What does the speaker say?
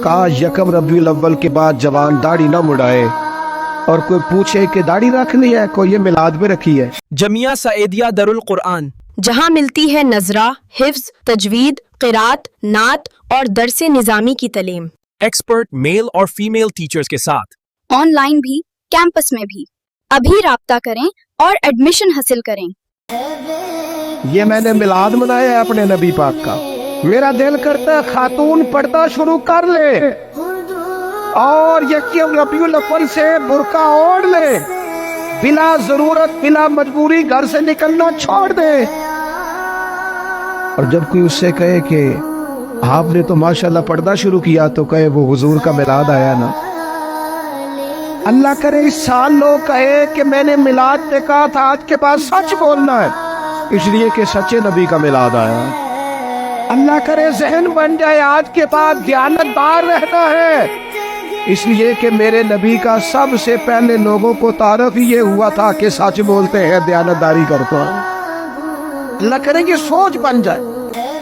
کاش یکم ربیع الاول کے بعد جوان داڑھی نہ مڑائے اور کوئی پوچھے کہ داڑھی رکھنی ہے، کوئی یہ میلاد میں رکھی ہے۔ جمعیہ سعیدیہ دارالقرآن، جہاں ملتی ہے نظرہ، حفظ، تجوید، قرات، نعت اور درس نظامی کی تعلیم، ایکسپرٹ میل اور فیمیل ٹیچرز کے ساتھ، آن لائن بھی، کیمپس میں بھی۔ ابھی رابطہ کریں اور ایڈمیشن حاصل کریں۔ یہ میں نے میلاد منایا ہے اپنے نبی پاک کا، میرا دل کرتا ہے خاتون پردہ شروع کر لے اور یکم ربیع الاول سے برقع اوڑھ لے، بلا ضرورت بلا مجبوری گھر سے نکلنا چھوڑ دے۔ اور جب کوئی اس سے کہے کہ آپ نے تو ماشاءاللہ پردہ شروع کیا، تو کہے وہ حضور کا میلاد آیا نا۔ اللہ کرے اس سال لوگ کہے کہ میں نے میلاد پہ کہا تھا، آج کے بعد سچ بولنا ہے، اس لیے کہ سچے نبی کا میلاد آیا۔ اللہ کرے ذہن بن جائے آج کے بعد دیانتدار رہنا ہے، اس لیے کہ میرے نبی کا سب سے پہلے لوگوں کو تعارف ہی یہ ہوا تھا کہ سچ بولتے ہیں، دیانتداری کرتا ہے۔ اللہ کرے کہ سوچ بن جائے۔